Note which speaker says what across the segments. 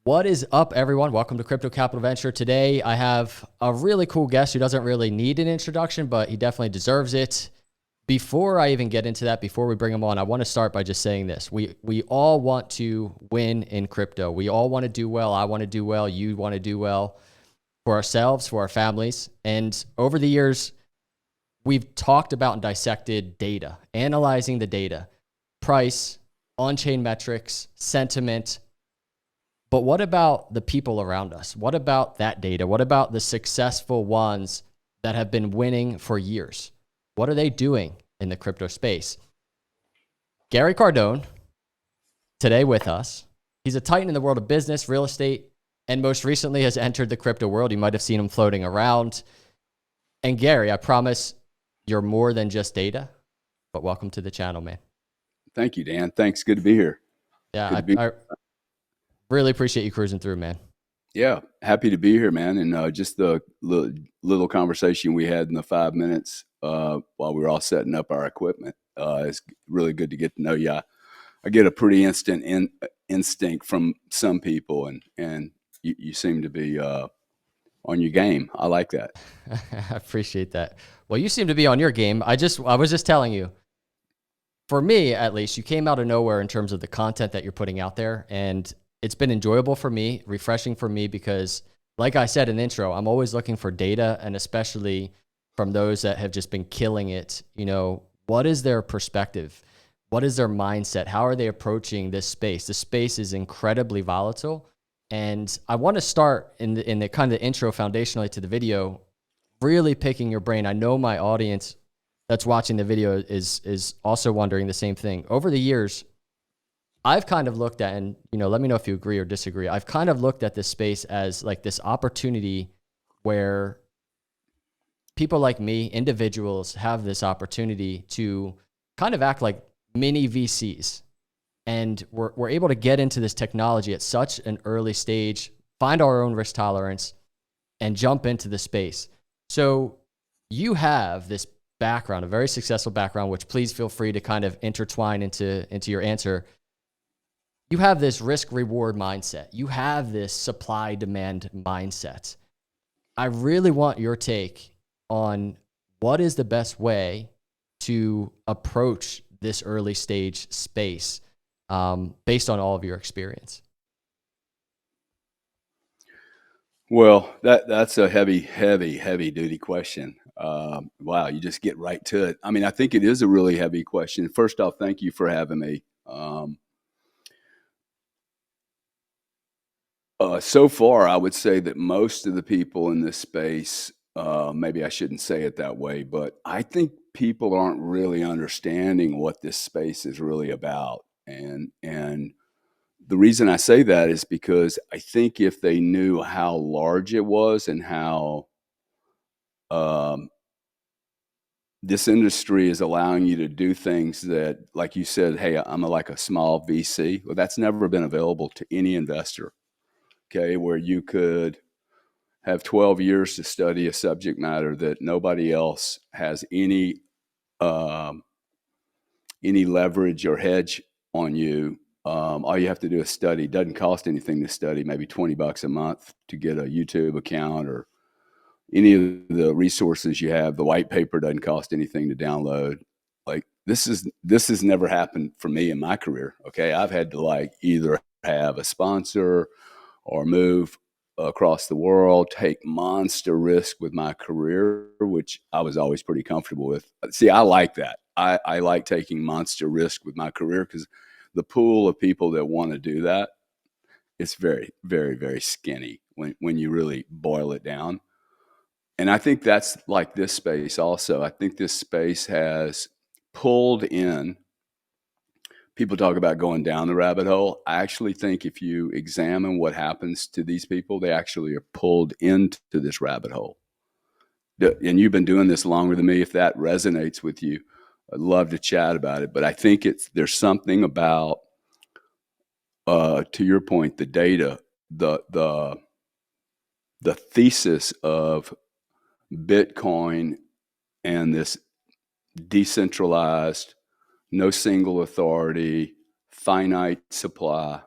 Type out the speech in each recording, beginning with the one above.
Speaker 1: What is up, everyone? Welcome to Crypto Capital Venture. Today, I have a really cool guest who doesn't really need an introduction, but he definitely deserves it. Before I even get into that, before we bring him on, I want to start by just saying this. We all want to win in crypto. We all want to do well. I want to do well. You want to do well for ourselves, for our families. And over the years, we've talked about and dissected data, analyzing the data, price, on-chain metrics, sentiment. But what about the people around us? What about that data? What about the successful ones that have been winning for years? What are they doing in the crypto space? Gary Cardone, today with us. He's a titan in the world of business, real estate, and most recently has entered the crypto world. You might have seen him floating around. And Gary, I promise you're more than just data, but welcome to the channel, man.
Speaker 2: Thank you, Dan. Thanks. Good to be here.
Speaker 1: Yeah,
Speaker 2: Good to be.
Speaker 1: I really appreciate you cruising through, man.
Speaker 2: Yeah, happy to be here, man. And just the little conversation we had in the 5 minutes while we were all setting up our equipment is really good to get to know you. I get a pretty instant instinct from some people, and you seem to be on your game. I like that.
Speaker 1: I appreciate that. Well, you seem to be on your game. I was just telling you, for me, at least, you came out of nowhere in terms of the content that you're putting out there. And it's been enjoyable for me, refreshing for me, because like I said in the intro, I'm always looking for data, and especially from those that have just been killing it. You know, what is their perspective? What is their mindset? How are they approaching this space? The space is incredibly volatile. And I want to start in the kind of intro foundationally to the video, really picking your brain. I know my audience that's watching the video is also wondering the same thing. Over the years, I've kind of looked at, and let me know if you agree or disagree. I've kind of looked at this space as like this opportunity where people like me, individuals, have this opportunity to kind of act like mini VCs. And we're able to get into this technology at such an early stage, find our own risk tolerance, and jump into the space. So you have this background, a very successful background, which please feel free to kind of intertwine into your answer. You have this risk reward mindset. You have this supply demand mindset. I really want your take on what is the best way to approach this early stage space based on all of your experience.
Speaker 2: Well, that's a heavy duty question. Wow, you just get right to it. I mean, I think it is a really heavy question. First off, thank you for having me. So far, I would say that most of the people in this space, maybe I shouldn't say it that way, but I think people aren't really understanding what this space is really about. And the reason I say that is because I think if they knew how large it was and how this industry is allowing you to do things that, like you said, hey, like a small VC. Well, that's never been available to any investor. Okay, where you could have 12 years to study a subject matter that nobody else has any leverage or hedge on you. All you have to do is study. It doesn't cost anything to study, maybe $20 a month to get a YouTube account or any of the resources you have. The white paper doesn't cost anything to download. Like this has never happened for me in my career. Okay, I've had to like either have a sponsor or move across the world, take monster risk with my career, which I was always pretty comfortable with. See, I like that. I like taking monster risk with my career because the pool of people that want to do that is very, very, very skinny when you really boil it down. And I think that's like this space also. I think this space has pulled in. People talk about going down the rabbit hole. I actually think if you examine what happens to these people, they actually are pulled into this rabbit hole. And you've been doing this longer than me. If that resonates with you, I'd love to chat about it. But I think there's something about, to your point, the data, the thesis of Bitcoin and this decentralized, no single authority, finite supply,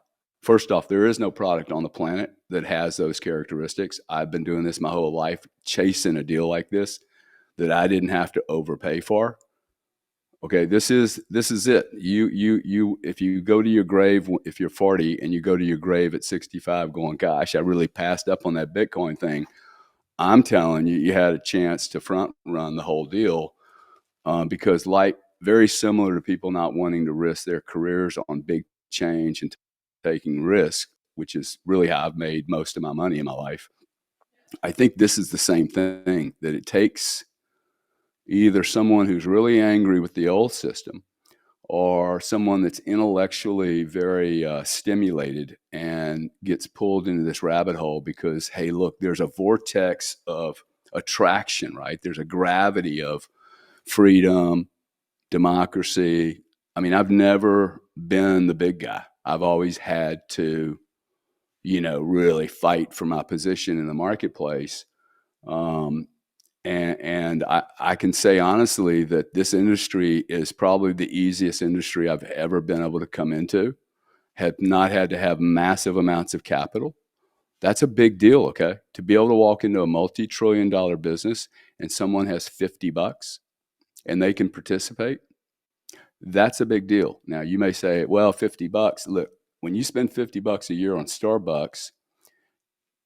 Speaker 2: First off, there is no product on the planet that has those characteristics. I've been doing this my whole life, chasing a deal like this that I didn't have to overpay for. Okay, this is it. You if you go to your grave, if you're 40 and you go to your grave at 65 going, gosh, I really passed up on that Bitcoin thing. I'm telling you, you had a chance to front run the whole deal, because like very similar to people not wanting to risk their careers on big change and taking risk, which is really how I've made most of my money in my life. I think this is the same thing, that it takes either someone who's really angry with the old system or someone that's intellectually very stimulated and gets pulled into this rabbit hole because, hey, look, there's a vortex of attraction, right? There's a gravity of freedom, democracy. I mean, I've never been the big guy. I've always had to, really fight for my position in the marketplace. Um, and I can say honestly that this industry is probably the easiest industry I've ever been able to come into. Have not had to have massive amounts of capital. That's a big deal, okay? To be able to walk into a multi-trillion-dollar business and someone has $50 and they can participate, that's a big deal. Now, you may say, well, $50. Look, when you spend $50 a year on Starbucks,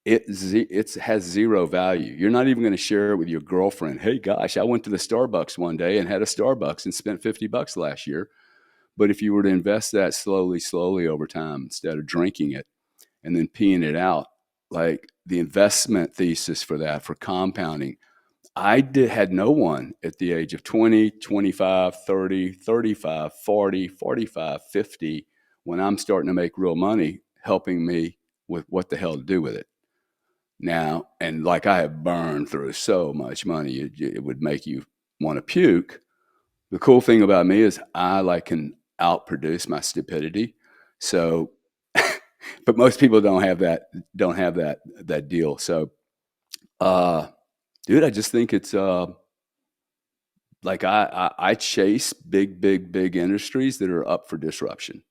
Speaker 2: it has zero value. You're not even going to share it with your girlfriend. Hey, gosh, I went to the Starbucks one day and had a Starbucks and spent $50 last year. But if you were to invest that slowly over time, instead of drinking it and then peeing it out, like the investment thesis for that, for compounding, had no one at the age of 20, 25, 30, 35, 40, 45, 50, when I'm starting to make real money, helping me with what the hell to do with it. Now, and like I have burned through so much money, it would make you want to puke. The cool thing about me is I can outproduce my stupidity. So, but most people don't have that deal. So, dude, I just think it's like I chase big industries that are up for disruption,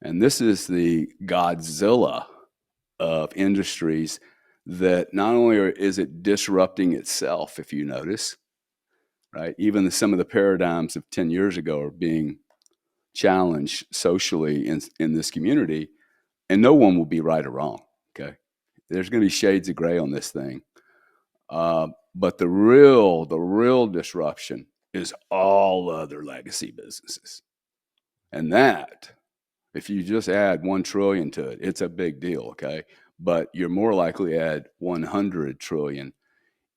Speaker 2: and this is the Godzilla of industries that not only is it disrupting itself, if you notice, right? Even some of the paradigms of 10 years ago are being challenged socially in this community, and no one will be right or wrong, okay? There's going to be shades of gray on this thing. But the real disruption is all other legacy businesses. And that, if you just add 1 trillion to it, it's a big deal, okay? But you're more likely to add 100 trillion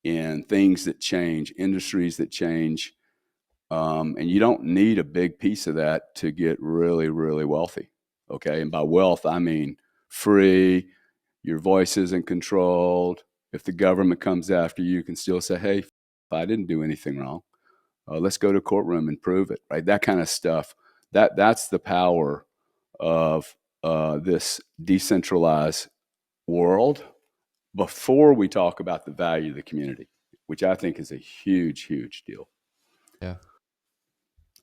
Speaker 2: in things that change, industries that change, and you don't need a big piece of that to get really wealthy, okay? And by wealth, I mean free, your voice isn't controlled. If the government comes after you, you can still say, hey, I didn't do anything wrong. Let's go to courtroom and prove it, right? That kind of stuff. That's the power of this decentralized world before we talk about the value of the community, which I think is a huge deal.
Speaker 1: Yeah.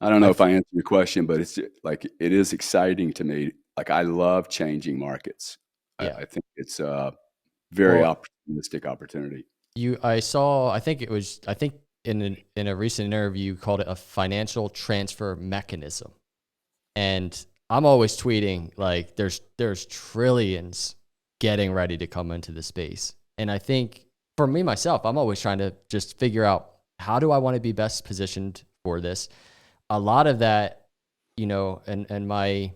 Speaker 2: I don't know
Speaker 1: I
Speaker 2: if I answered your question, but it's like it is exciting to me. Like I love changing markets.
Speaker 1: yeah.
Speaker 2: I think it's a very
Speaker 1: Well,
Speaker 2: opportunistic opportunity.
Speaker 1: I saw, I think in a recent interview, you called it a financial transfer mechanism. And I'm always tweeting like there's trillions getting ready to come into the space. And I think for me myself, I'm always trying to just figure out how do I want to be best positioned for this. A lot of that, and my,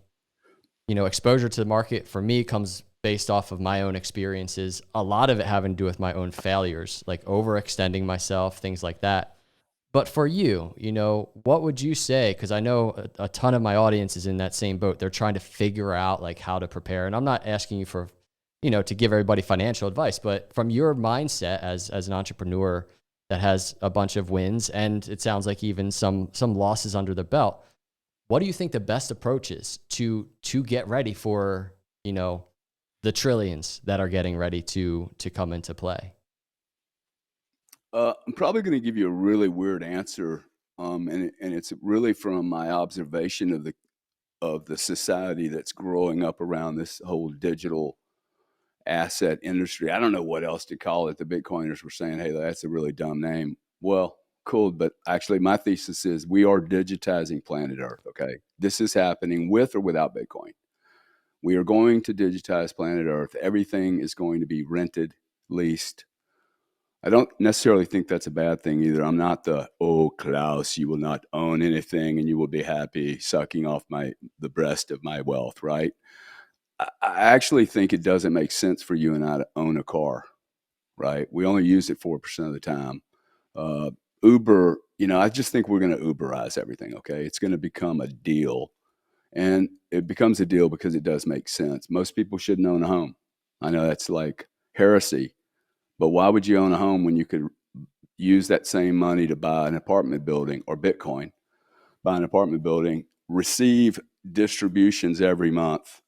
Speaker 1: exposure to the market for me comes based off of my own experiences. A lot of it having to do with my own failures, like overextending myself, things like that. But for you, what would you say? Because I know a ton of my audience is in that same boat. They're trying to figure out like how to prepare. And I'm not asking you for, to give everybody financial advice, but from your mindset as an entrepreneur that has a bunch of wins and it sounds like even some losses under the belt, what do you think the best approach is to get ready for, the trillions that are getting ready to come into play?
Speaker 2: I'm probably going to give you a really weird answer, and it's really from my observation of of the society that's growing up around this whole digital asset industry. I don't know what else to call it. The Bitcoiners were saying, hey, that's a really dumb name. Well, cool. But actually, my thesis is we are digitizing planet Earth. Okay. This is happening with or without Bitcoin. We are going to digitize planet Earth. Everything is going to be rented, leased. I don't necessarily think that's a bad thing either. I'm not the, oh, Klaus, you will not own anything and you will be happy sucking off the breast of my wealth, right? I actually think it doesn't make sense for you and I to own a car, right? We only use it 4% of the time. Uber, I just think we're going to Uberize everything, okay? It's going to become a deal. And it becomes a deal because it does make sense. Most people shouldn't own a home. I know that's like heresy, but why would you own a home when you could use that same money to buy an apartment building or Bitcoin, buy an apartment building, receive distributions every month,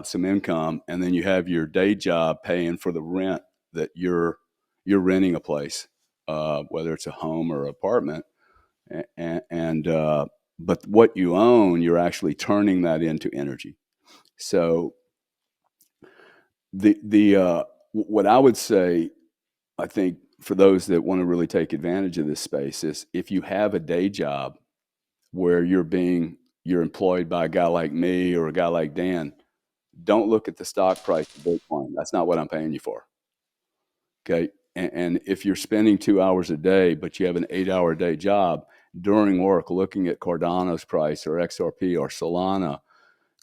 Speaker 2: some income, and then you have your day job paying for the rent that you're renting a place, whether it's a home or apartment, but what you own, you're actually turning that into energy. So what I would say, I think for those that want to really take advantage of this space is if you have a day job where you're employed by a guy like me or a guy like Dan, don't look at the stock price of Bitcoin. That's not what I'm paying you for. Okay. And if you're spending 2 hours a day, but you have an 8-hour day job during work, looking at Cardano's price or XRP or Solana,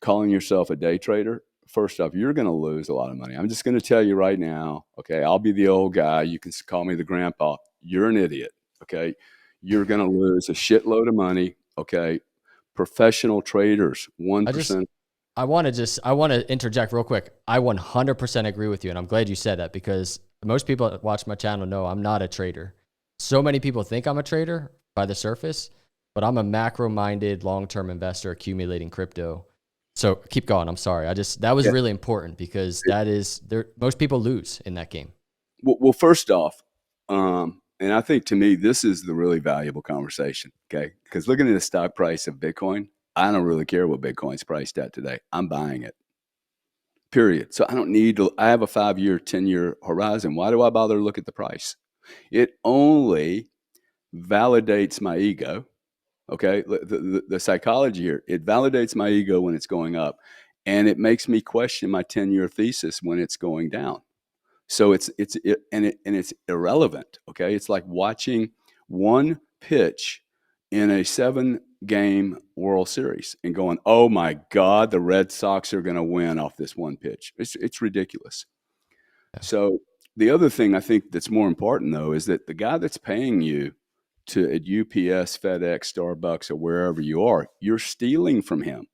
Speaker 2: calling yourself a day trader, first off, you're going to lose a lot of money. I'm just going to tell you right now, okay, I'll be the old guy. You can call me the grandpa. You're an idiot, okay? You're going to lose a shitload of money, okay? Professional traders, 1%.
Speaker 1: I want to interject real quick. I 100% agree with you. And I'm glad you said that because most people that watch my channel know I'm not a trader. So many people think I'm a trader by the surface, but I'm a macro-minded long-term investor accumulating crypto. So keep going. I'm sorry. That was really important because most people lose in that game.
Speaker 2: Well, first off, and I think to me, this is the really valuable conversation. Okay. Because looking at the stock price of Bitcoin, I don't really care what Bitcoin's priced at today. I'm buying it. Period. So I don't need to, I have a 5-year, 10-year horizon. Why do I bother to look at the price? It only validates my ego. Okay. The psychology here, it validates my ego when it's going up, and it makes me question my 10-year thesis when it's going down. So it's irrelevant. Okay. It's like watching one pitch in a 7-game World Series and going, oh my God, the Red Sox are going to win off this one pitch. It's ridiculous. Yeah. So the other thing I think that's more important though, is that the guy that's paying you at UPS, FedEx, Starbucks, or wherever you are, you're stealing from him.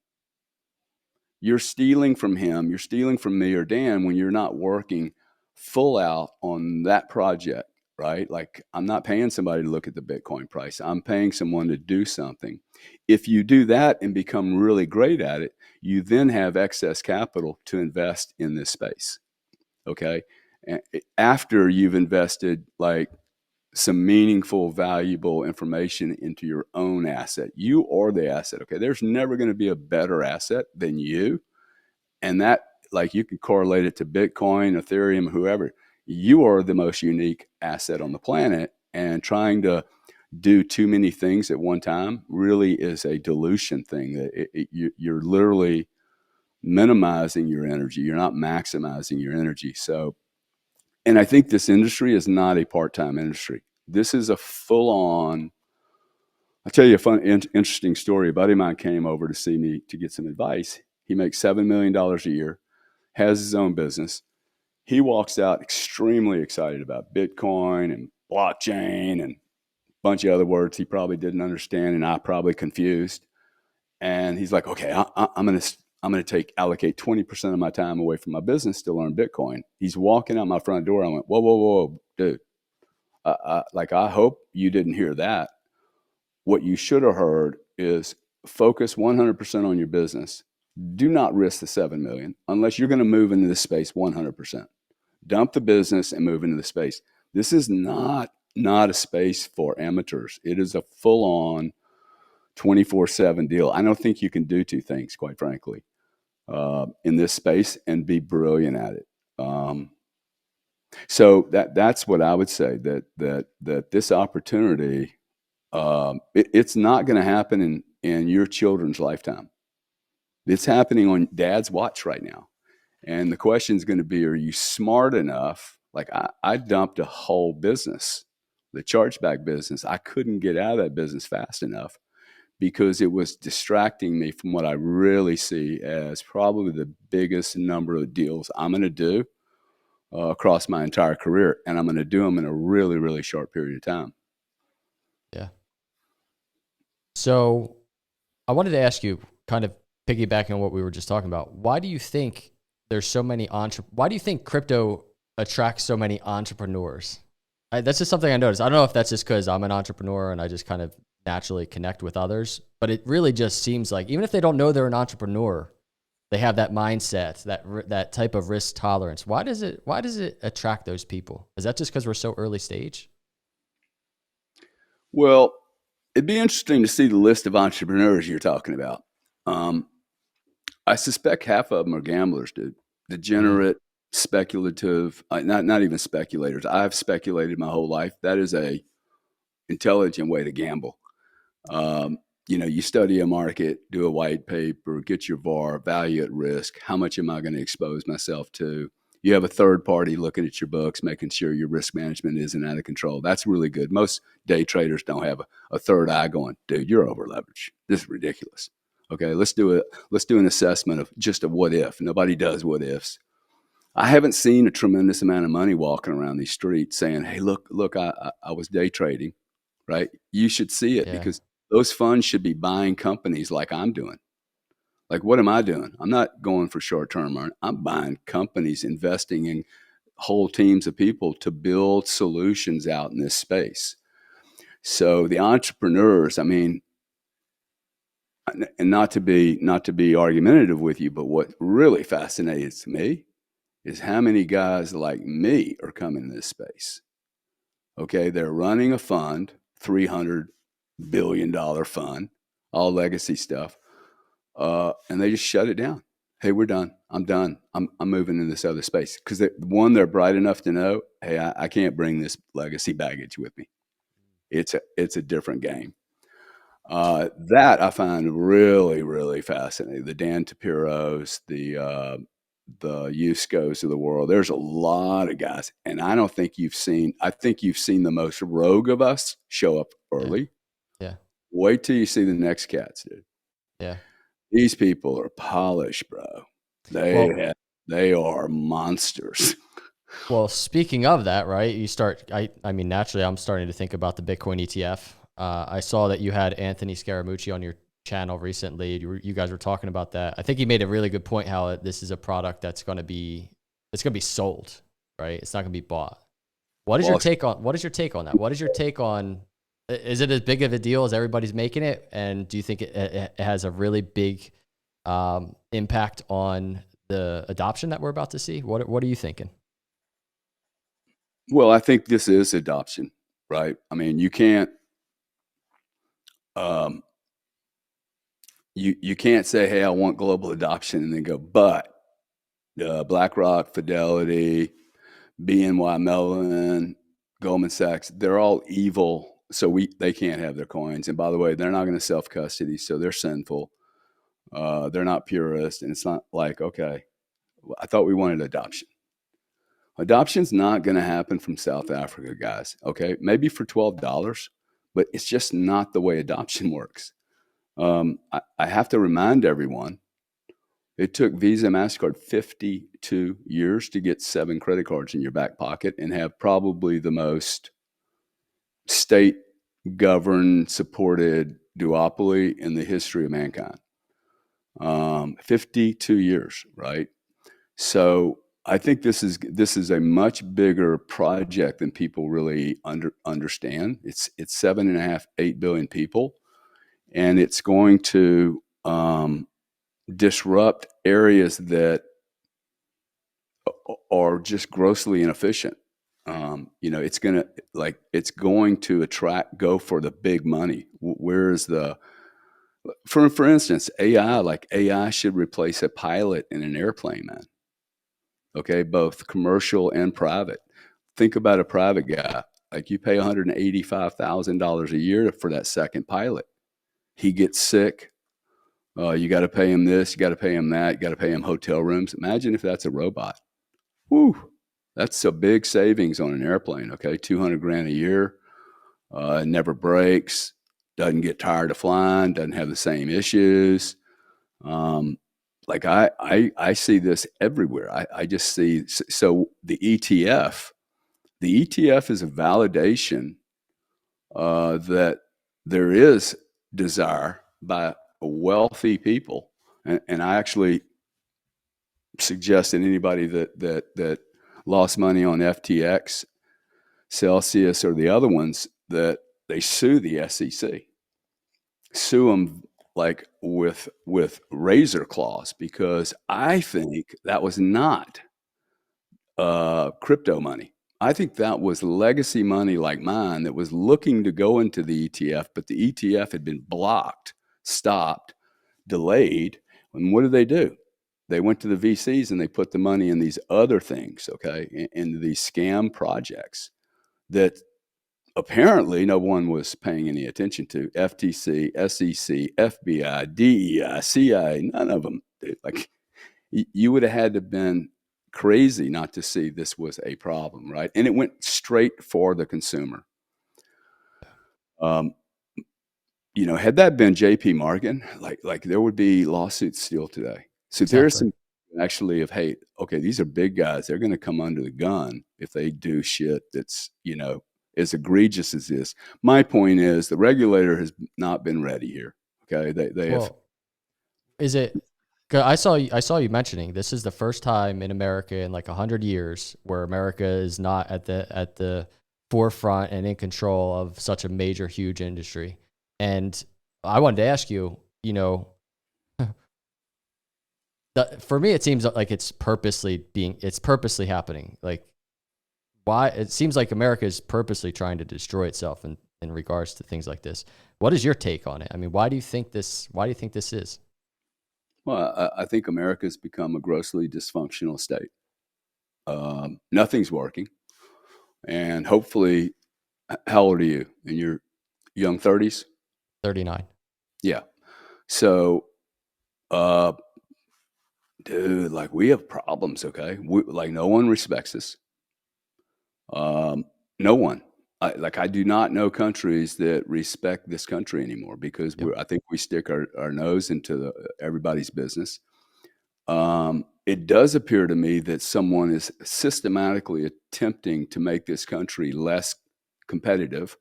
Speaker 2: You're stealing from him. You're stealing from me or Dan when you're not working full out on that project, right? Like I'm not paying somebody to look at the Bitcoin price. I'm paying someone to do something. If you do that and become really great at it, you then have excess capital to invest in this space. Okay. And after you've invested like some meaningful, valuable information into your own asset, you are the asset. Okay. There's never going to be a better asset than you. And that, like, you can correlate it to Bitcoin, Ethereum, whoever. You are the most unique asset on the planet, and trying to do too many things at one time really is a dilution thing. You're literally minimizing your energy. You're not maximizing your energy. So, and I think this industry is not a part-time industry. This is a full-on. I'll tell you a fun, interesting story. A buddy of mine came over to see me to get some advice. He makes $7 million a year, has his own business. He walks out extremely excited about Bitcoin and blockchain and a bunch of other words he probably didn't understand and I probably confused. And he's like, okay, I'm going to allocate 20% of my time away from my business to learn Bitcoin. He's walking out my front door. I went, whoa, dude. I hope you didn't hear that. What you should have heard is focus 100% on your business. Do not risk the 7 million unless you're going to move into this space 100%. Dump the business and move into the space. This is not a space for amateurs. It is a full-on 24/7 deal. I don't think you can do two things, quite frankly, in this space and be brilliant at it. So that's what I would say, that this opportunity, it's not going to happen in your children's lifetime. It's happening on dad's watch right now. And the question is going to be, are you smart enough? Like I dumped a whole business, the chargeback business. I couldn't get out of that business fast enough because it was distracting me from what I really see as probably the biggest number of deals I'm going to do across my entire career. And I'm going to do them in a really, really short period of time.
Speaker 1: Yeah. So I wanted to ask you, kind of piggybacking on what we were just talking about, why do you think there's so many why do you think crypto attracts so many entrepreneurs? That's just something I noticed. I don't know if that's just because I'm an entrepreneur and I just kind of naturally connect with others, but it really just seems like even if they don't know they're an entrepreneur, they have that mindset, that type of risk tolerance. Why does it attract those people? Is that just because we're so early stage?
Speaker 2: Well, it'd be interesting to see the list of entrepreneurs you're talking about. I suspect half of them are gamblers, dude. Degenerate, speculative, not even speculators. I've speculated my whole life. That is a intelligent way to gamble. You study a market, do a white paper, get your VAR, value at risk. How much am I going to expose myself to? You have a third party looking at your books, making sure your risk management isn't out of control. That's really good. Most day traders don't have a third eye going, dude, you're over leveraged. This is ridiculous. Okay, let's do an assessment of just a what if. Nobody does what ifs. I haven't seen a tremendous amount of money walking around these streets saying, hey, look, I was day trading, right? You should see it
Speaker 1: Yeah.
Speaker 2: because those funds should be buying companies like I'm doing. Like, what am I doing? I'm not going for short-term earn. I'm buying companies, investing in whole teams of people to build solutions out in this space. So the entrepreneurs, I mean, and not to be argumentative with you, but what really fascinates me is how many guys like me are coming in this space. Okay, they're running a fund, $300 billion fund, all legacy stuff, and they just shut it down. Hey, we're done. I'm done. I'm moving in this other space because they're bright enough to know, hey, I can't bring this legacy baggage with me. It's a different game. That I find really, really fascinating. The Dan Tapiros, the Yuskos of the world. There's a lot of guys, and I don't think you've seen. I think you've seen the most rogue of us show up
Speaker 1: Yeah.
Speaker 2: early.
Speaker 1: Yeah.
Speaker 2: Wait till you see the next cats, dude.
Speaker 1: Yeah.
Speaker 2: These people are polished, bro.
Speaker 1: Well,
Speaker 2: They are monsters.
Speaker 1: Well, speaking of that, right? I mean, naturally, I'm starting to think about the Bitcoin ETF. I saw that you had Anthony Scaramucci on your channel recently. You guys were talking about that. I think he made a really good point how this is a product it's going to be sold, right? It's not going to be bought. What is your
Speaker 2: Well,
Speaker 1: take on that? What is your take on, is it as big of a deal as everybody's making it? And do you think it has a really big impact on the adoption that we're about to see? What are you thinking?
Speaker 2: well, I think this is adoption, right? I mean, you can't um, you can't say, "Hey, I want global adoption," and then go, "But BlackRock, Fidelity, BNY Mellon, Goldman Sachs, they're all evil, so they can't have their coins. And by the way, they're not going to self custody, so they're sinful. They're not purist, and it's not like, okay, I thought we wanted adoption. Adoption's not going to happen from South Africa, guys. Okay, maybe for $12, but it's just not the way adoption works. I have to remind everyone it took Visa, MasterCard 52 years to get 7 credit cards in your back pocket and have probably the most state governed, supported duopoly in the history of mankind. 52 years, right? So I think this is a much bigger project than people really understand. It's 7.5, 8 billion people, and it's going to disrupt areas that are just grossly inefficient. It's going to attract, go for the big money. Where is the For instance, AI, like AI should replace a pilot in an airplane, man. Okay, both commercial and private. Think about a private guy. Like you pay $185,000 a year for that second pilot. He gets sick. You got to pay him this. You got to pay him that. You got to pay him hotel rooms. Imagine if that's a robot. Woo, that's a big savings on an airplane. Okay, 200 grand a year. Never breaks. Doesn't get tired of flying. Doesn't have the same issues. Like I see this everywhere. I just see, so the ETF is a validation that there is desire by wealthy people, and I actually suggest that anybody that lost money on FTX, Celsius, or the other ones, that they sue the SEC, sue them like with razor claws, because I think that was not crypto money. I think that was legacy money like mine that was looking to go into the ETF, but the ETF had been blocked, stopped, delayed. And what do? They went to the VCs and they put the money in these other things, okay, into these scam projects that apparently no one was paying any attention to. FTC, SEC, FBI, DEI, CIA, none of them. Like, you would have had to have been crazy not to see this was a problem, right? And it went straight for the consumer. Had that been JP Morgan, like there would be lawsuits still today. So there's
Speaker 1: Exactly.
Speaker 2: some actually of, hey, okay, these are big guys. They're going to come under the gun if they do shit that's, as egregious as this. My point is the regulator has not been ready here. Okay. They have.
Speaker 1: Well, is it? 'Cause I saw you mentioning this is the first time in America in like 100 years where America is not at the forefront and in control of such a major, huge industry. And I wanted to ask you, for me, it seems like it's purposely happening. Like, why? It seems like America is purposely trying to destroy itself in regards to things like this. What is your take on it? I mean, why do you think this is?
Speaker 2: Well, I think America's become a grossly dysfunctional state. Nothing's working. And hopefully, how old are you? In your young 30s?
Speaker 1: 39.
Speaker 2: Yeah. So, uh, dude, like we have problems, okay? Like no one respects us. No one. I do not know countries that respect this country anymore, because
Speaker 1: Yep.
Speaker 2: I think we stick our nose into everybody's business. It does appear to me that someone is systematically attempting to make this country less competitive.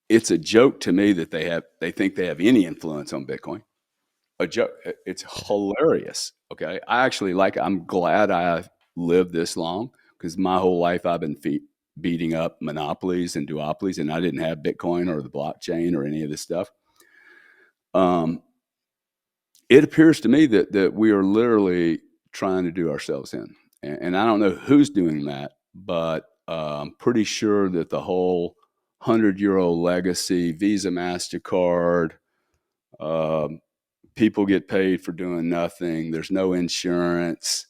Speaker 2: It's a joke to me that they think they have any influence on Bitcoin. A joke. It's hilarious. Okay, I'm glad I lived this long, because my whole life I've been beating up monopolies and duopolies, and I didn't have Bitcoin or the blockchain or any of this stuff. It appears to me that we are literally trying to do ourselves in, and I don't know who's doing that, but I'm pretty sure that the whole 100-year-old legacy, Visa, MasterCard, people get paid for doing nothing. There's no insurance.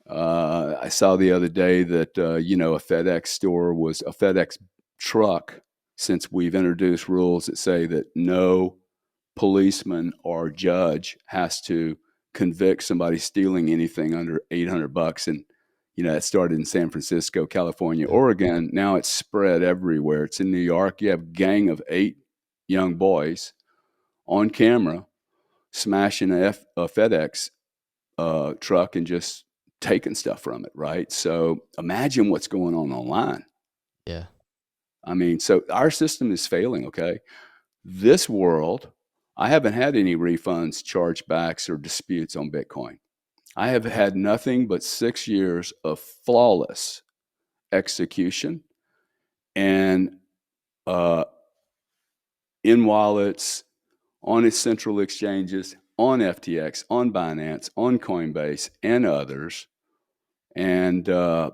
Speaker 2: I saw the other day that a FedEx truck, since we've introduced rules that say that no policeman or judge has to convict somebody stealing anything under $800. And that started in San Francisco, California,
Speaker 1: Yep.
Speaker 2: Oregon. Now it's spread everywhere. It's in New York. You have a gang of 8 young boys on camera smashing a FedEx truck and just taking stuff from it, right? So imagine what's going on online.
Speaker 1: Yeah.
Speaker 2: I mean, so our system is failing, okay? This world, I haven't had any refunds, chargebacks, or disputes on Bitcoin. I have had nothing but 6 years of flawless execution, and in wallets, on its central exchanges, on FTX, on Binance, on Coinbase, and others. And I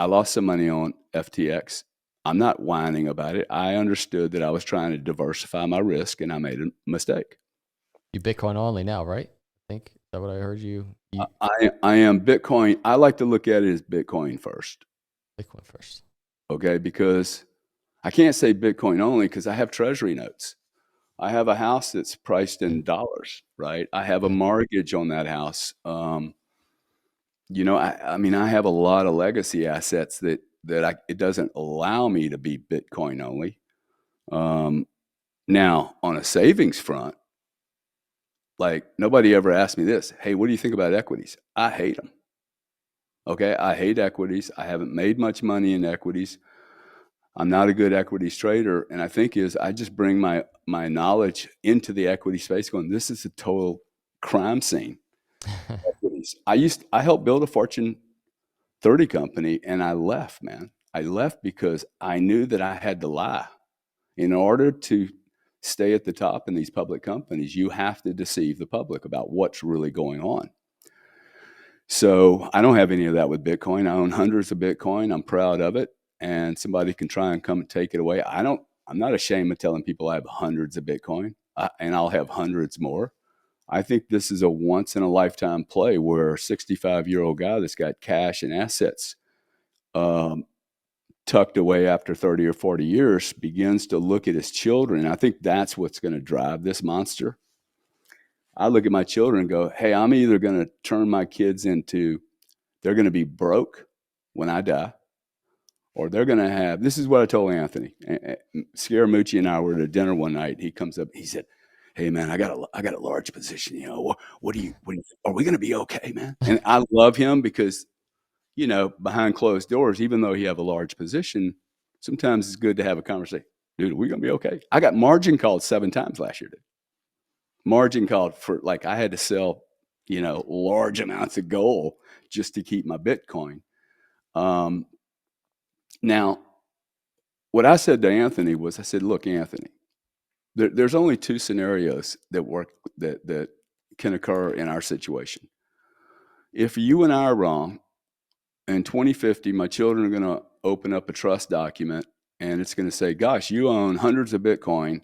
Speaker 2: lost some money on FTX. I'm not whining about it. I understood that I was trying to diversify my risk, and I made a mistake.
Speaker 1: You Bitcoin only now, right? I think is that what I heard you. You
Speaker 2: I am Bitcoin. I like to look at it as Bitcoin first.
Speaker 1: Bitcoin first.
Speaker 2: Okay. Because I can't say Bitcoin only because I have treasury notes. I have a house that's priced
Speaker 1: Yeah,
Speaker 2: in dollars, right? I have a
Speaker 1: yeah,
Speaker 2: mortgage on that house. I mean, I have a lot of legacy assets it doesn't allow me to be Bitcoin only. Um, Now, on a savings front, like nobody ever asked me this. Hey, what do you think about equities? I hate them. Okay, I hate equities. I haven't made much money in equities. I'm not a good equities trader, and I think I just bring my knowledge into the equity space, going, this is a total crime scene. Equities. I helped build a Fortune 30 company, and I left, man. I left because I knew that I had to lie. In order to stay at the top in these public companies, you have to deceive the public about what's really going on. So I don't have any of that with Bitcoin. I own hundreds of Bitcoin. I'm proud of it. And somebody can try and come and take it away. I'm not ashamed of telling people I have hundreds of Bitcoin, and I'll have hundreds more. I think this is a once in a lifetime play where a 65-year-old guy that's got cash and assets um, tucked away after 30 or 40 years begins to look at his children. I think that's what's going to drive this monster. I look at my children and go, hey, I'm either going to turn my kids into, they're going to be broke when I die, or they're going to have, this is what I told Anthony. Scaramucci and I were at a dinner one night. He comes up, he said, hey man, I got a large position. Are we going to be okay, man? And I love him because behind closed doors, even though you have a large position, sometimes it's good to have a conversation. Dude, are we going to be okay? I got margin called 7 times last year, dude. Margin called for, like, I had to sell, large amounts of gold just to keep my Bitcoin. Um, Now, what I said to Anthony was, I said, look, Anthony, there's only 2 scenarios that can occur in our situation. If you and I are wrong, in 2050, my children are going to open up a trust document and it's going to say, gosh, you own hundreds of Bitcoin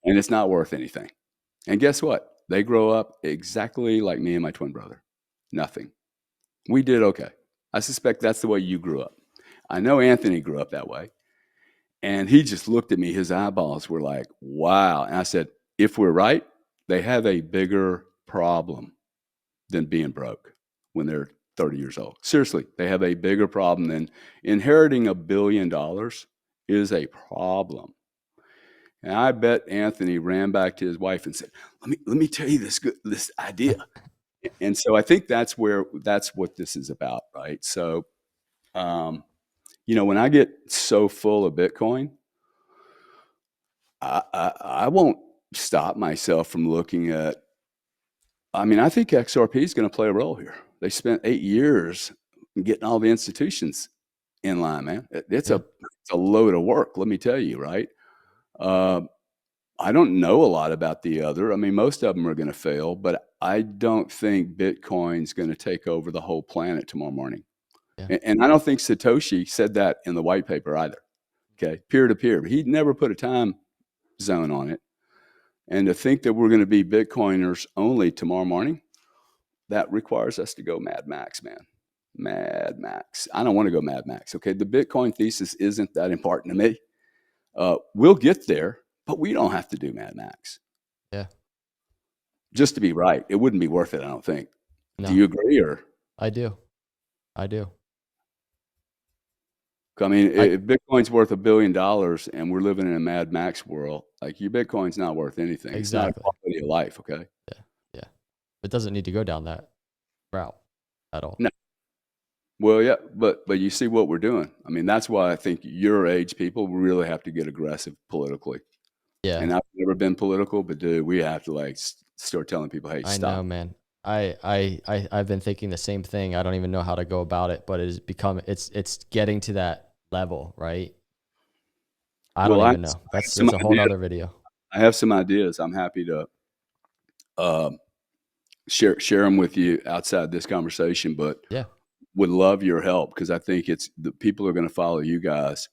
Speaker 2: and it's not worth anything. And guess what? They grow up exactly like me and my twin brother. Nothing. We did okay. I suspect that's the way you grew up. I know Anthony grew up that way. And he just looked at me. His eyeballs were like, wow. And I said, if we're right, they have a bigger problem than being broke when they're 30 years old. Seriously, they have a bigger problem than inheriting $1 billion is a problem. And I bet Anthony ran back to his wife and said, let me tell you this idea. And so I think that's what this is about, right? So, when I get so full of Bitcoin, I won't stop myself from looking at. I mean, I think XRP is going to play a role here. They spent 8 years getting all the institutions in line, man. It's
Speaker 1: yeah,
Speaker 2: a load of work, let me tell you, right? Uh, I don't know a lot about the other. I mean, most of them are going to fail, but I don't think Bitcoin's going to take over the whole planet tomorrow morning.
Speaker 1: yeah,
Speaker 2: And I don't think Satoshi said that in the white paper either. Okay, peer to peer, but he never put a time zone on it. And to think that we're going to be Bitcoiners only tomorrow morning, that requires us to go Mad Max, man. Mad Max. I don't want to go Mad Max. Okay, the Bitcoin thesis isn't that important to me. We'll get there, but we don't have to do Mad Max
Speaker 1: yeah.
Speaker 2: just to be right. It wouldn't be worth it, I don't think. Do
Speaker 1: No,
Speaker 2: you agree? Or
Speaker 1: I do. I do.
Speaker 2: I mean,
Speaker 1: I
Speaker 2: if Bitcoin's worth $1 billion and we're living in a Mad Max world, like your Bitcoin's not worth anything. It's not a
Speaker 1: exactly.
Speaker 2: quality of life. Okay.
Speaker 1: Yeah, yeah. It doesn't need to go down that route at all.
Speaker 2: No. Well, yeah, but you see what we're doing. I mean, that's why I think your age people really have to get aggressive politically.
Speaker 1: Yeah,
Speaker 2: And I've never been political, but dude, we have to like start telling people, hey,
Speaker 1: I
Speaker 2: stop.
Speaker 1: know, man. I've been thinking the same thing. I don't even know how to go about it, but it's getting to that level, right? I don't
Speaker 2: Well,
Speaker 1: even know. That's a whole nother video.
Speaker 2: I have some ideas. I'm happy to uh, share them with you outside this conversation, but
Speaker 1: Yeah,
Speaker 2: would love your help because I think it's the people are going to follow you guys,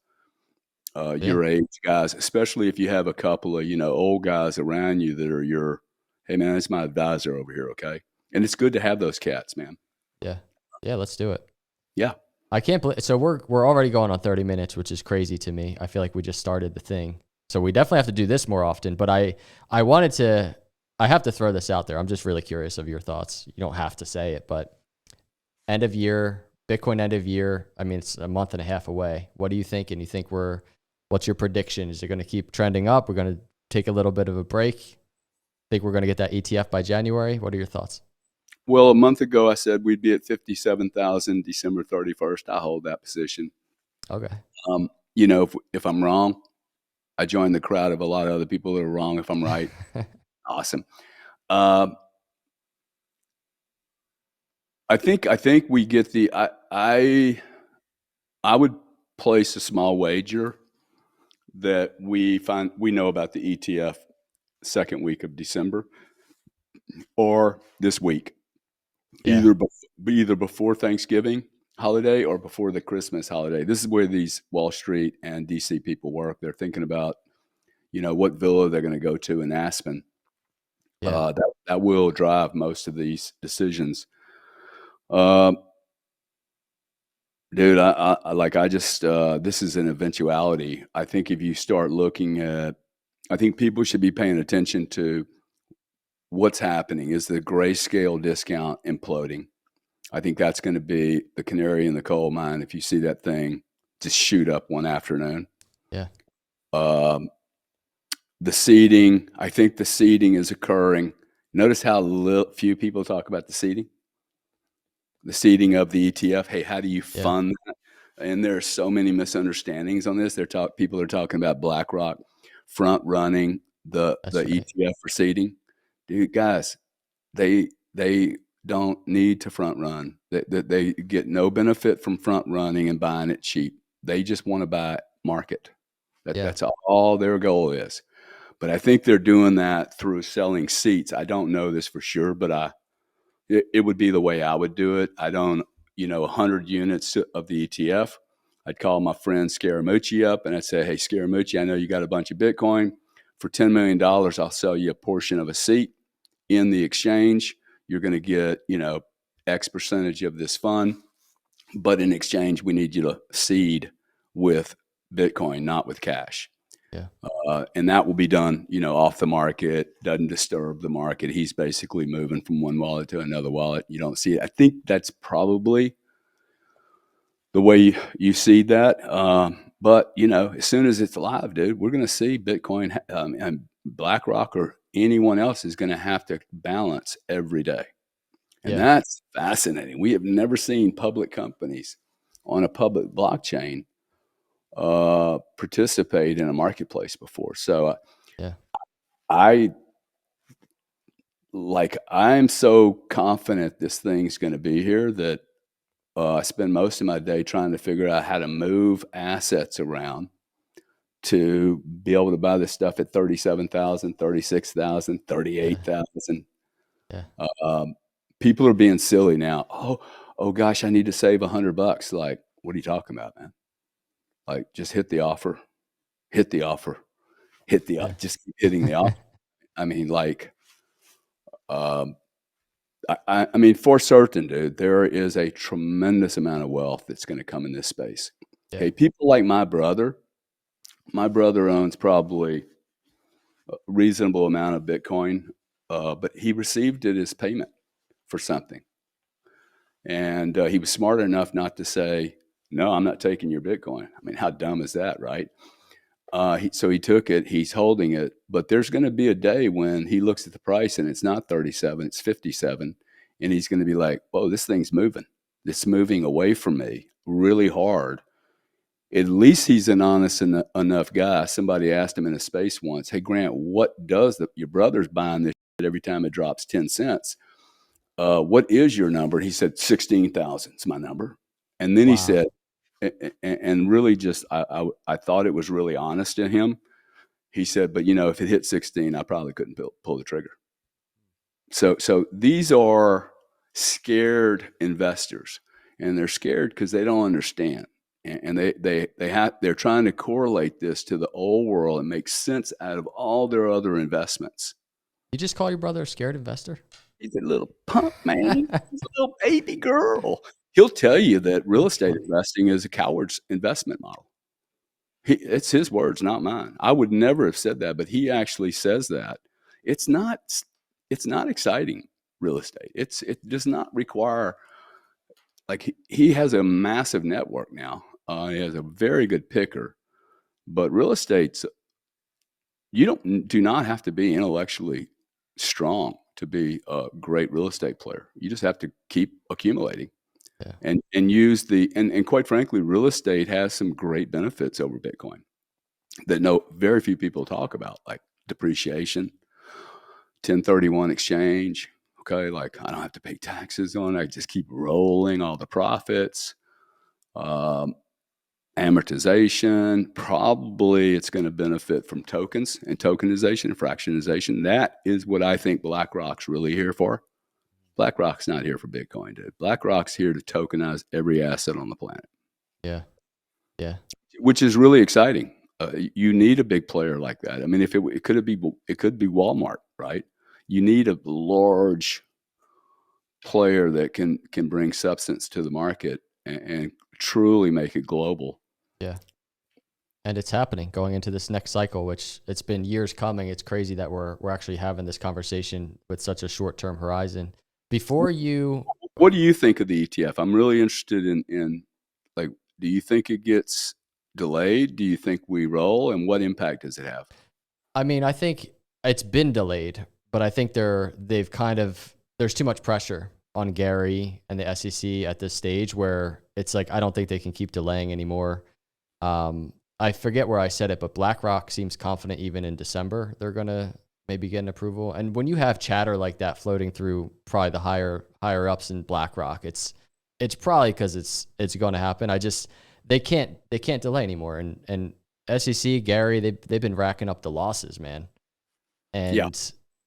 Speaker 1: yeah,
Speaker 2: your age guys, especially if you have a couple of old guys around you that are your hey man, it's my advisor over here, okay? And it's good to have those cats, man.
Speaker 1: Yeah. Yeah, let's do it.
Speaker 2: Yeah.
Speaker 1: I can't believe so we're already going on 30 minutes, which is crazy to me. I feel like we just started the thing. So we definitely have to do this more often, but I wanted to I have to throw this out there. I'm just really curious of your thoughts. You don't have to say it, but end of year, Bitcoin end of year, I mean it's a month and a half away. What do you think? And you think what's your prediction? Is it going to keep trending up? We're going to take a little bit of a break? Think we're going to get that ETF by January? What are your thoughts?
Speaker 2: Well, a month ago, I said we'd be at 57,000 December 31st. I hold that position.
Speaker 1: Okay.
Speaker 2: If I'm wrong, I join the crowd of a lot of other people that are wrong. If I'm right, awesome. I think we get I would place a small wager that we know about the ETF second week of December or this week,
Speaker 1: Yeah.
Speaker 2: either before Thanksgiving holiday or before the Christmas holiday. This is where these Wall Street and DC people work. They're thinking about, what villa they're going to go to in Aspen.
Speaker 1: Yeah.
Speaker 2: That will drive most of these decisions. Dude, this is an eventuality. I think if you start looking at, I think people should be paying attention to what's happening. Is the grayscale discount imploding? I think that's going to be the canary in the coal mine if you see that thing just shoot up one afternoon.
Speaker 1: Yeah.
Speaker 2: The seeding, I think the seeding is occurring. Notice how few people talk about the seeding of the ETF. Hey, how do you
Speaker 1: Yeah.
Speaker 2: fund that? And there are so many misunderstandings on this. People are talking about BlackRock front running the
Speaker 1: That's right.
Speaker 2: ETF for seeding. Dude, guys, they don't need to front run. They get no benefit from front running and buying it cheap. They just want to buy market.
Speaker 1: Yeah.
Speaker 2: That's all their goal is. But I think they're doing that through selling seats. I don't know this for sure, but it would be the way I would do it. I don't, 100 units of the ETF. I'd call my friend Scaramucci up and I'd say, hey, Scaramucci, I know you got a bunch of Bitcoin. For $10 million, I'll sell you a portion of a seat in the exchange. You're going to get, X percentage of this fund. But in exchange, we need you to seed with Bitcoin, not with cash.
Speaker 1: Yeah.
Speaker 2: And that will be done, off the market, doesn't disturb the market. He's basically moving from one wallet to another wallet. You don't see it. I think that's probably the way you see that. But, as soon as it's live, dude, we're going to see Bitcoin and BlackRock or anyone else is going to have to balance every day. And
Speaker 1: Yeah.
Speaker 2: that's fascinating. We have never seen public companies on a public blockchain participate in a marketplace before. So
Speaker 1: Yeah.
Speaker 2: I'm so confident this thing's going to be here that I spend most of my day trying to figure out how to move assets around to be able to buy this stuff at 37,000, 36,000, 38,000.
Speaker 1: Yeah.
Speaker 2: People are being silly now. Oh gosh, I need to save $100. Like, what are you talking about, man? Like, just hit the offer, hit the offer,
Speaker 1: Yeah.
Speaker 2: just keep hitting the offer. I mean, like, um, I mean, for certain, dude, there is a tremendous amount of wealth that's going to come in this space.
Speaker 1: Yeah.
Speaker 2: Okay, people like my brother. My brother owns probably a reasonable amount of Bitcoin, but he received it as payment for something, and he was smart enough not to say, "No, I'm not taking your Bitcoin." I mean, how dumb is that, right? So he took it. He's holding it, but there's going to be a day when he looks at the price and it's not 37, it's 57, and he's going to be like, "Whoa, this thing's moving. It's moving away from me really hard." At least he's an honest enough guy. Somebody asked him in a space once, "Hey Grant, what does your brother's buying this shit every time it drops 10 cents? What is your number?" And he said, 16,000 is my number. And then he
Speaker 1: Wow.
Speaker 2: said, and really just I thought it was really honest in him. He said, "But if it hit 16, I probably couldn't pull the trigger." So these are scared investors, and they're scared because they don't understand, and they're trying to correlate this to the old world and make sense out of all their other investments.
Speaker 1: You just call your brother a scared investor?
Speaker 2: He's a little punk, man. He's a little baby girl. He'll tell you that real
Speaker 1: That's
Speaker 2: estate
Speaker 1: funny.
Speaker 2: investing is a coward's investment model. It's his words, not mine. I would never have said that, but he actually says that. It's not it's not exciting, real estate. It does not require, like, he has a massive network now. He has a very good picker, but real estate's, you do not have to be intellectually strong to be a great real estate player. You just have to keep accumulating
Speaker 1: Yeah.
Speaker 2: and use and quite frankly, real estate has some great benefits over Bitcoin that very few people talk about, like depreciation, 1031 exchange. Okay, like I don't have to pay taxes on it. I just keep rolling all the profits. Um, Amortization, probably it's going to benefit from tokens and tokenization and fractionization. That is what I think BlackRock's really here for. BlackRock's not here for Bitcoin, dude. BlackRock's here to tokenize every asset on the planet.
Speaker 1: Yeah. Yeah.
Speaker 2: Which is really exciting. You need a big player like that. I mean, if it could be Walmart, right? You need a large player that can bring substance to the market and truly make it global.
Speaker 1: Yeah. And it's happening going into this next cycle, which it's been years coming. It's crazy that we're actually having this conversation with such a short-term horizon. Before you,
Speaker 2: What do you think of the ETF? I'm really interested in like, do you think it gets delayed? Do you think we roll? And what impact does it have?
Speaker 1: I mean, I think it's been delayed, but I think they've kind of, there's too much pressure on Gary and the SEC at this stage where it's like, I don't think they can keep delaying anymore. I forget where I said it, but BlackRock seems confident even in December they're going to maybe get an approval. And when you have chatter like that floating through probably the higher ups in BlackRock, it's probably because it's going to happen. They can't delay anymore. And SEC, Gary, they've been racking up the losses, man.
Speaker 2: Yeah.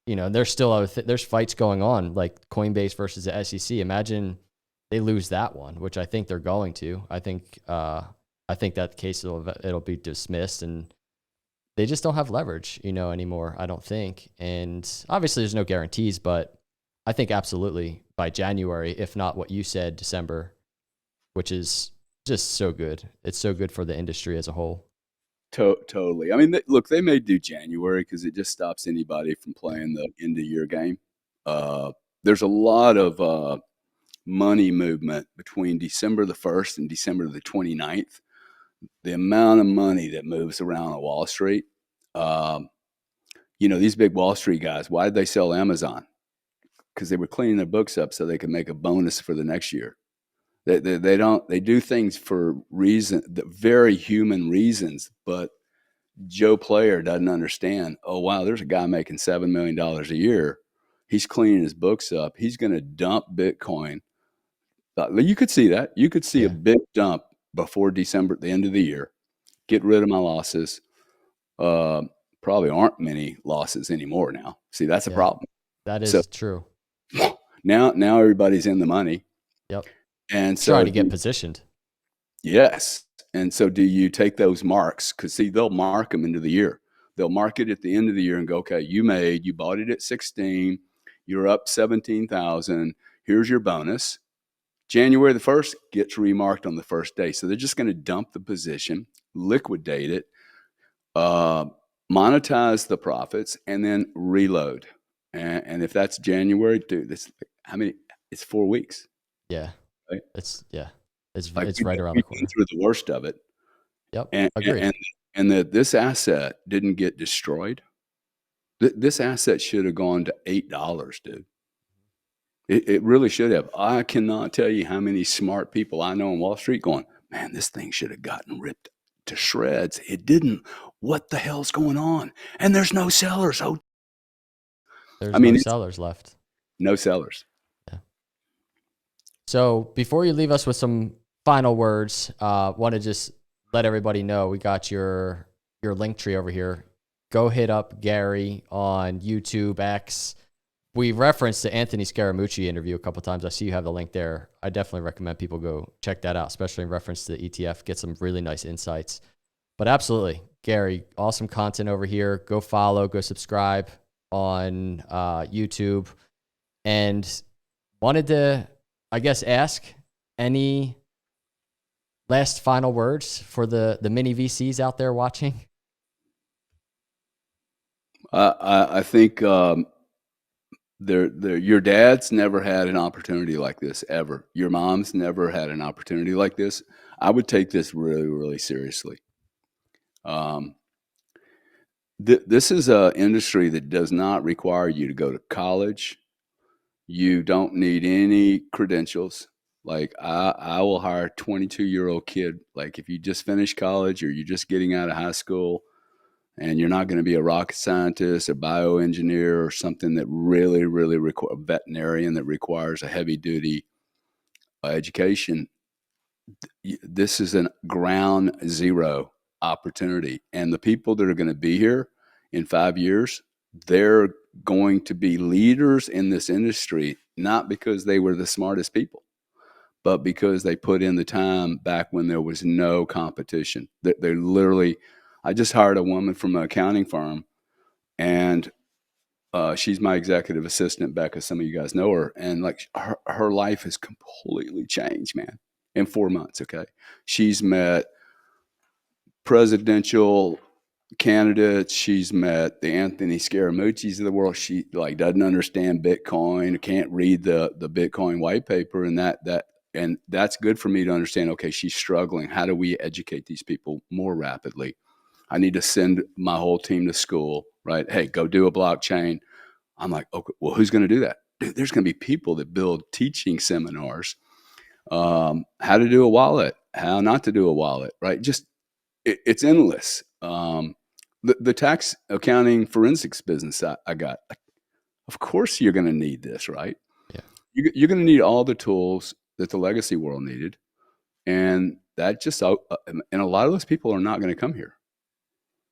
Speaker 1: And there's still there's fights going on, like Coinbase versus the SEC. Imagine they lose that one, which I think they're going to. I think that case it'll be dismissed, and they just don't have leverage, anymore. I don't think, and obviously there's no guarantees, but I think absolutely by January, if not what you said, December, which is just so good. It's so good for the industry as a whole.
Speaker 2: Totally. I mean, look, they may do January because it just stops anybody from playing the end of year game. There's a lot of money movement between December the 1st and December the 29th. The amount of money that moves around on Wall Street. These big Wall Street guys, why did they sell Amazon? Because they were cleaning their books up so they could make a bonus for the next year. They do things for very human reasons, but Joe Player doesn't understand. Oh, wow, there's a guy making $7 million a year. He's cleaning his books up. He's going to dump Bitcoin. You could see that. You could see a big dump before December, at the end of the year. Get rid of my losses. Probably aren't many losses anymore now. See, that's a problem.
Speaker 1: That is true.
Speaker 2: Now everybody's in the money.
Speaker 1: Yep.
Speaker 2: And so
Speaker 1: trying to get positioned.
Speaker 2: Yes. And so do you take those marks? Because see, they'll mark them into the year. They'll mark it at the end of the year and go, okay, you bought it at 16, you're up 17,000. Here's your bonus. January the 1st gets remarked on the first day. So they're just going to dump the position, liquidate it, monetize the profits, and then reload. And if that's January, dude, it's 4 weeks.
Speaker 1: Yeah.
Speaker 2: Right?
Speaker 1: It's right around the corner.
Speaker 2: Through the worst of it.
Speaker 1: Yep.
Speaker 2: And,
Speaker 1: Agreed.
Speaker 2: and that this asset didn't get destroyed. This asset should have gone to $8, dude. It really should have. I cannot tell you how many smart people I know on Wall Street going, man, this thing should have gotten ripped to shreds. It didn't. What the hell's going on? And there's no sellers.
Speaker 1: There's no sellers left.
Speaker 2: No sellers.
Speaker 1: Yeah. So before you leave us with some final words, want to just let everybody know we got your link tree over here. Go hit up Gary on YouTube, X. We referenced the Anthony Scaramucci interview a couple of times. I see you have the link there. I definitely recommend people go check that out, especially in reference to the ETF. Get some really nice insights. But absolutely, Gary, awesome content over here. Go follow, go subscribe. on YouTube, and wanted to, I guess, ask any last final words for the mini VCs out there watching.
Speaker 2: I think your dad's never had an opportunity like this ever. Your mom's never had an opportunity like this. I would take this really, really seriously. This is an industry that does not require you to go to college. You don't need any credentials. Like I will hire a 22-year-old kid. Like if you just finished college or you're just getting out of high school, and you're not going to be a rocket scientist, a bioengineer, or something that really, really a veterinarian that requires a heavy duty education. This is a ground zero opportunity. And the people that are going to be here in 5 years, they're going to be leaders in this industry, not because they were the smartest people, but because they put in the time back when there was no competition. They literally, I just hired a woman from an accounting firm, and she's my executive assistant, Becca. Some of you guys know her. And like her life has completely changed, man, in 4 months. Okay. She's met presidential candidates. She's met the Anthony Scaramucci's of the world. She like doesn't understand Bitcoin, can't read the Bitcoin white paper, and that's good for me to understand. Okay, she's struggling. How do we educate these people more rapidly? I need to send my whole team to school, right? Hey, go do a blockchain. I'm like, okay, well, who's going to do that? Dude, there's going to be people that build teaching seminars, how to do a wallet, how not to do a wallet, right? Just it's endless. The tax accounting forensics business I got, of course you're going to need this, right?
Speaker 1: Yeah.
Speaker 2: You're going to need all the tools that the legacy world needed. And that just, and a lot of those people are not going to come here.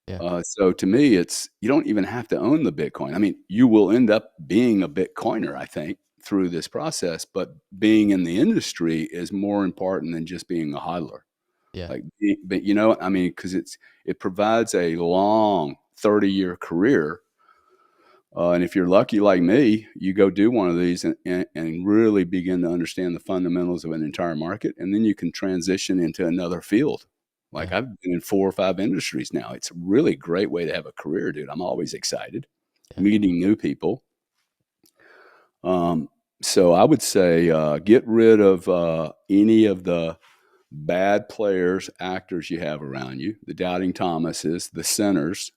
Speaker 1: Yeah.
Speaker 2: So to me, it's, you don't even have to own the Bitcoin. I mean, you will end up being a Bitcoiner, I think, through this process, but being in the industry is more important than just being a hodler.
Speaker 1: Yeah.
Speaker 2: Like, but you know, I mean, because it provides a long 30-year career. And if you're lucky like me, you go do one of these and really begin to understand the fundamentals of an entire market. And then you can transition into another field. Like
Speaker 1: Yeah.
Speaker 2: I've been in 4 or 5 industries now. It's a really great way to have a career, dude. I'm always excited,
Speaker 1: Yeah.
Speaker 2: meeting new people. So I would say get rid of any of the bad players, actors you have around you, the doubting Thomases, the sinners.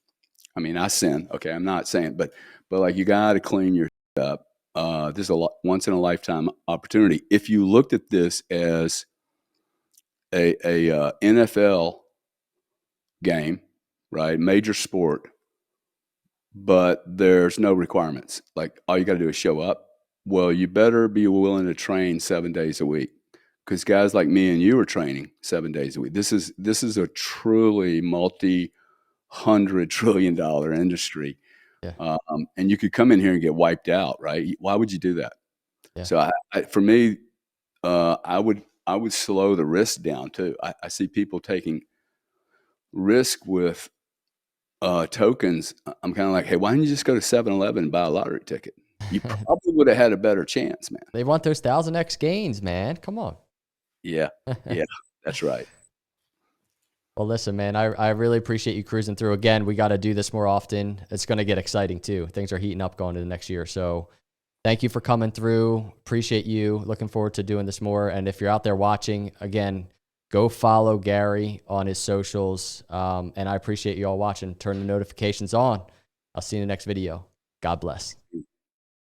Speaker 2: I mean, I sin. Okay, I'm not saying, but like you got to clean your up. This is a once in a lifetime opportunity. If you looked at this as a NFL game, right, major sport, but there's no requirements. Like all you got to do is show up. Well, you better be willing to train 7 days a week, because guys like me and you are training 7 days a week. This is a truly multi-hundred-trillion-dollar industry.
Speaker 1: Yeah.
Speaker 2: And you could come in here and get wiped out, right? Why would you do that?
Speaker 1: Yeah.
Speaker 2: So for me, I would slow the risk down too. I see people taking risk with tokens. I'm kind of like, hey, why didn't you just go to 7-Eleven and buy a lottery ticket? You probably would have had a better chance, man.
Speaker 1: They want those 1000x gains, man. Come on.
Speaker 2: Yeah, yeah, that's right.
Speaker 1: Well, listen, man, I really appreciate you cruising through. Again, we got to do this more often. It's going to get exciting too. Things are heating up going into the next year. So thank you for coming through. Appreciate you. Looking forward to doing this more. And if you're out there watching, again, go follow Gary on his socials. And I appreciate you all watching. Turn the notifications on. I'll see you in the next video. God bless.